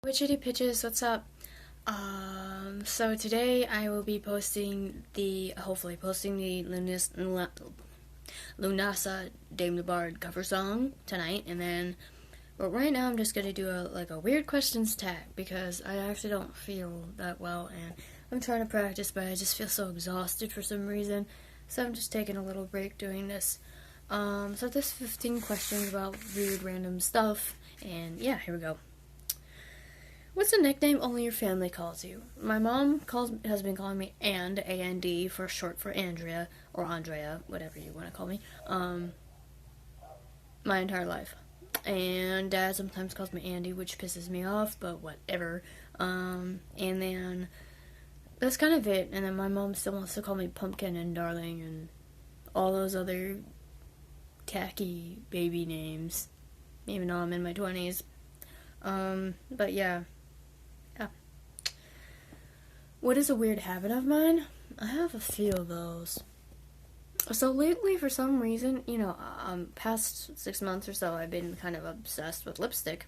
Witchetty Pitches, what's up? So today I will be hopefully posting the Lunasa Dame the Bard cover song tonight, but right now I'm just gonna do a weird questions tag because I actually don't feel that well and I'm trying to practice, but I just feel so exhausted for some reason, so I'm just taking a little break doing this. So there's 15 questions about weird random stuff, and yeah, here we go. What's a nickname only your family calls you? My mom has been calling me A-N-D, for short for Andrea, or Andrea, whatever you want to call me, my entire life. And Dad sometimes calls me Andy, which pisses me off, but whatever. And then that's kind of it. And then my mom still wants to call me Pumpkin and Darling and all those other tacky baby names, even though I'm in my 20s. But yeah. What is a weird habit of mine? I have a few of those. So lately, for some reason, past 6 months or so, I've been kind of obsessed with lipstick,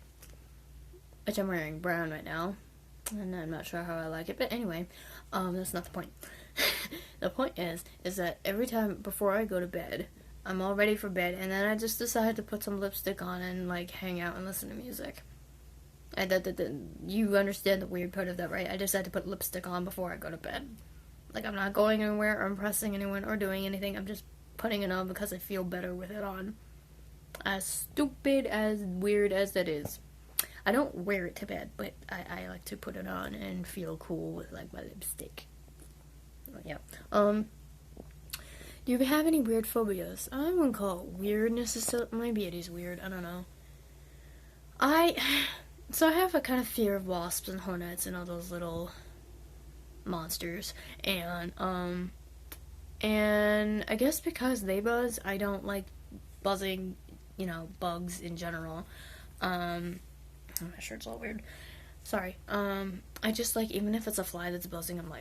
which I'm wearing brown right now, and I'm not sure how I like it, but anyway, that's not the point. The point is that every time before I go to bed, I'm all ready for bed, and then I just decide to put some lipstick on and, hang out and listen to music. You understand the weird part of that, right? I just had to put lipstick on before I go to bed. I'm not going anywhere or impressing anyone or doing anything. I'm just putting it on because I feel better with it on. As stupid, as weird as that is. I don't wear it to bed, but I like to put it on and feel cool with, my lipstick. Yeah. Do you have any weird phobias? I wouldn't call it weird necessarily. Maybe it is weird. I don't know. So I have a kind of fear of wasps and hornets and all those little monsters, and I guess because they buzz, I don't like buzzing, bugs in general. My shirt's all weird. Sorry. I just even if it's a fly that's buzzing, I'm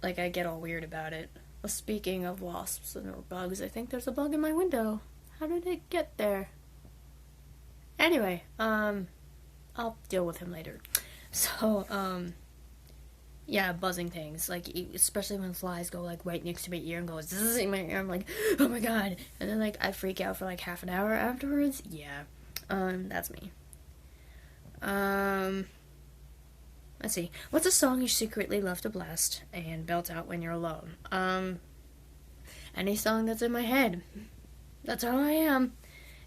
I get all weird about it. Well, speaking of wasps and bugs, I think there's a bug in my window. How did it get there? Anyway, I'll deal with him later. So, yeah, buzzing things, especially when flies go, right next to my ear and go zzz in my ear, I'm like, oh my god, and then, I freak out for, half an hour afterwards. Yeah, that's me. Let's see, what's a song you secretly love to blast and belt out when you're alone? Any song that's in my head. That's how I am.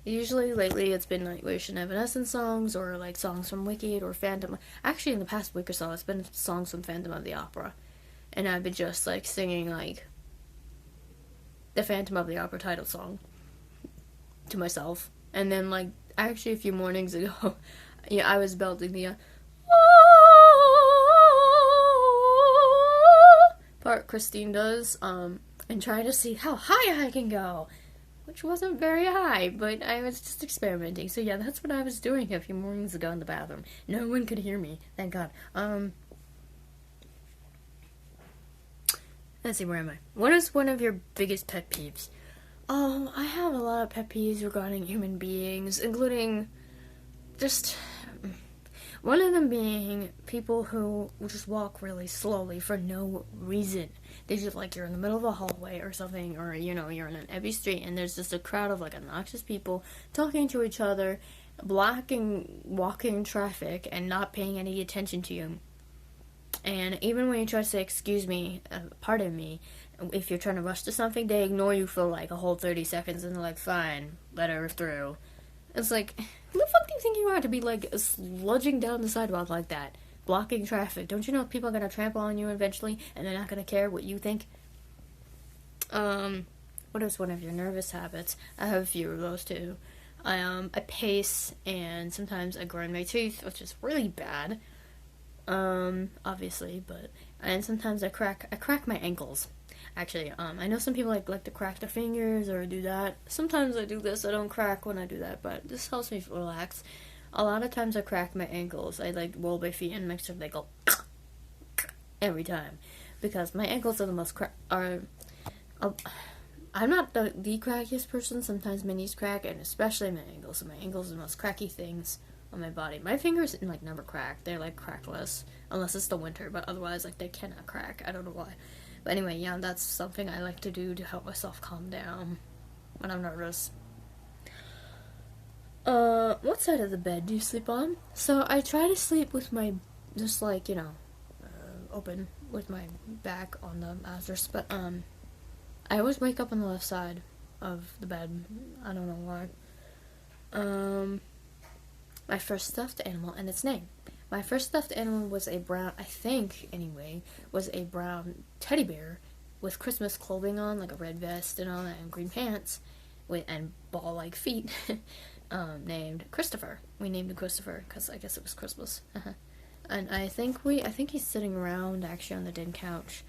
Usually, lately, it's been Nightwish and Evanescence songs, or songs from Wicked or Phantom. Actually, in the past week or so, it's been songs from Phantom of the Opera, and I've been just singing the Phantom of the Opera title song to myself. And then actually a few mornings ago, yeah, I was belting the part Christine does, and trying to see how high I can go. Which wasn't very high, but I was just experimenting. So yeah, that's what I was doing a few mornings ago in the bathroom. No one could hear me, thank God. Let's see, where am I? What is one of your biggest pet peeves? I have a lot of pet peeves regarding human beings, including just one of them being people who just walk really slowly for no reason. They just you're in the middle of a hallway or something, or you're in an empty street and there's just a crowd of obnoxious people talking to each other, blocking walking traffic and not paying any attention to you. And even when you try to say excuse me, pardon me, if you're trying to rush to something, they ignore you for a whole 30 seconds and they're fine, let her through. It's who the fuck do you think you are to be sludging down the sidewalk like that? Blocking traffic. Don't you know people are gonna trample on you eventually and they're not gonna care what you think? What is one of your nervous habits? I have a few of those too. I pace and sometimes I grind my teeth, which is really bad. Obviously, and sometimes I crack my ankles. Actually, I know some people like to crack their fingers or do that. Sometimes I do this. I don't crack when I do that, but this helps me relax. A lot of times I crack my ankles. I roll my feet and make sure they go every time, because my ankles are the most I'm not the crackiest person. Sometimes my knees crack, and especially my ankles. So my ankles are the most cracky things on my body. My fingers, like, never crack. They're, like, crackless. Unless it's the winter, but otherwise, like, they cannot crack. I don't know why. But anyway, yeah, that's something I like to do to help myself calm down when I'm nervous. What side of the bed do you sleep on? So I try to sleep with my, just like, you know, open with my back on the mattress, but, I always wake up on the left side of the bed. I don't know why. My first stuffed animal and its name. My first stuffed animal was a brown, I think, anyway, was a brown teddy bear with Christmas clothing on, like a red vest and all that, and green pants, and ball-like feet, named Christopher. We named him Christopher, because I guess it was Christmas. And I think he's sitting around, actually, on the den couch,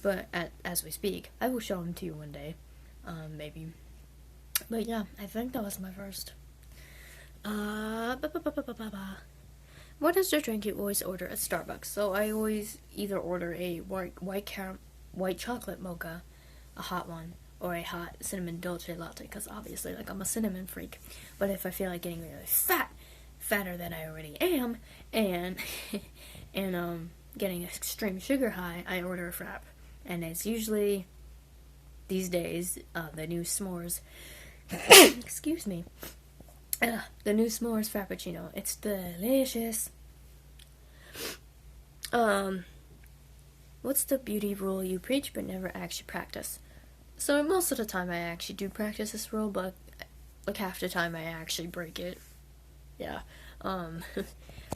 but as we speak. I will show him to you one day, maybe. But yeah, I think that was my first. What is the drink you always order at Starbucks? So I always either order a white chocolate mocha, a hot one, or a hot cinnamon dolce latte, because obviously, like, I'm a cinnamon freak. But if I feel like getting really fatter than I already am, and getting extreme sugar high, I order a frap. And it's usually, these days, the new s'mores, excuse me, the new s'mores frappuccino. It's delicious. What's the beauty rule you preach but never actually practice? So most of the time I actually do practice this rule, but like half the time I actually break it. Yeah.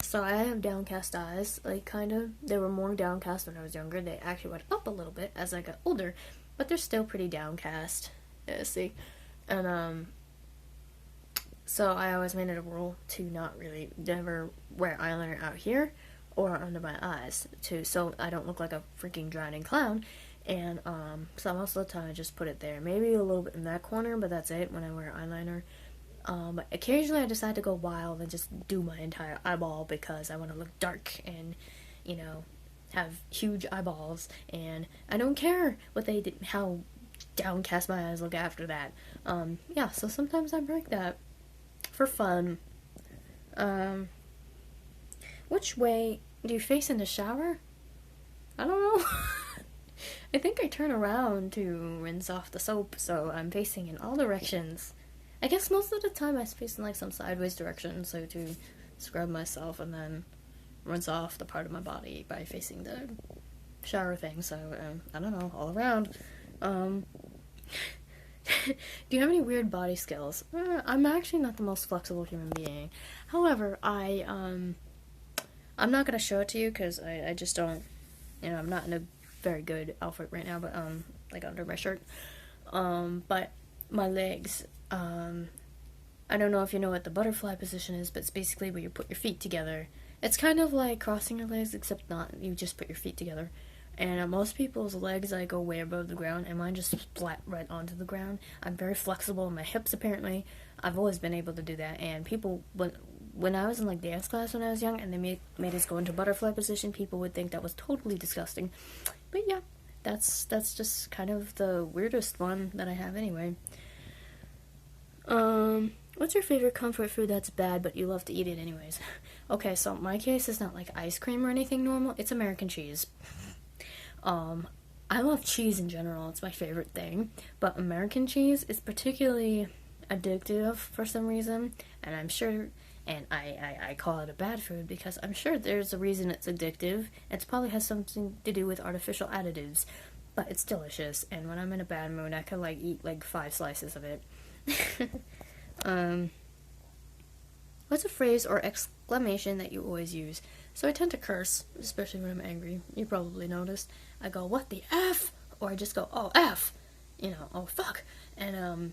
So I have downcast eyes, like, kind of. They were more downcast when I was younger. They actually went up a little bit as I got older, but they're still pretty downcast. Yeah, see? And, so I always made it a rule to never wear eyeliner out here or under my eyes, so I don't look like a freaking drowning clown. And, so most of the time I just put it there. Maybe a little bit in that corner, but that's it when I wear eyeliner. But occasionally I decide to go wild and just do my entire eyeball because I want to look dark and, you know, have huge eyeballs, and I don't care how downcast my eyes look after that. Yeah, so sometimes I break that for fun. Which way do you face in the shower? I don't know. I think I turn around to rinse off the soap, so I'm facing in all directions. I guess most of the time I face in, like, some sideways direction, so to scrub myself and then rinse off the part of my body by facing the shower thing, so, I don't know, all around. Do you have any weird body skills? I'm actually not the most flexible human being. However, I'm not gonna show it to you, because I just don't, you know, I'm not in a very good outfit right now, but, like, under my shirt. But my legs, I don't know if you know what the butterfly position is, but it's basically where you put your feet together. It's kind of like crossing your legs, except not. You just put your feet together. And most people's legs, I go way above the ground, and mine just flat right onto the ground. I'm very flexible in my hips, apparently. I've always been able to do that. And people, when I was in, like, dance class when I was young, and they made us go into butterfly position, people would think that was totally disgusting. But yeah, that's just kind of the weirdest one that I have anyway. What's your favorite comfort food that's bad, but you love to eat it anyways? Okay, so my case is not like ice cream or anything normal. It's American cheese. I love cheese in general. It's my favorite thing. But American cheese is particularly addictive for some reason. And I'm sure, and I call it a bad food because I'm sure there's a reason it's addictive. It probably has something to do with artificial additives. But it's delicious. And when I'm in a bad mood, I can, like, eat, like, 5 slices of it. What's a phrase or exclamation that you always use? So I tend to curse, especially when I'm angry. You probably noticed. I go, what the F? Or I just go, oh, F. You know, oh, fuck. And,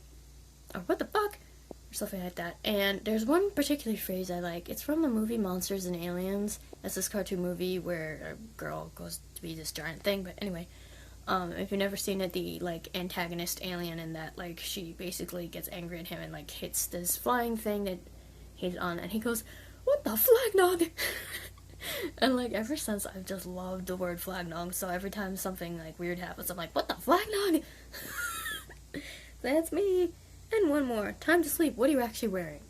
or what the fuck? Or something like that. And there's one particular phrase I like. It's from the movie Monsters and Aliens. It's this cartoon movie where a girl goes to be this giant thing. But anyway, if you've never seen it, the, like, antagonist alien in that, like, she basically gets angry at him and, like, hits this flying thing that he's on, and he goes, what the flagnog? And, like, ever since, I've just loved the word flagnog, so every time something, like, weird happens, I'm like, what the flagnog? That's me. And one more. Time to sleep. What are you actually wearing?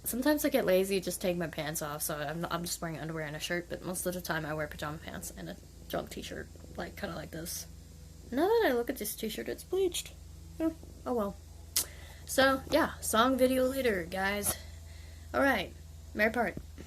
Sometimes I get lazy, just take my pants off, so I'm just wearing underwear and a shirt, but most of the time I wear pajama pants and a jog t-shirt, like, kind of like this. Now that I look at this t-shirt, it's bleached. Oh well. So, yeah, song video later, guys. Alright, Mary Part.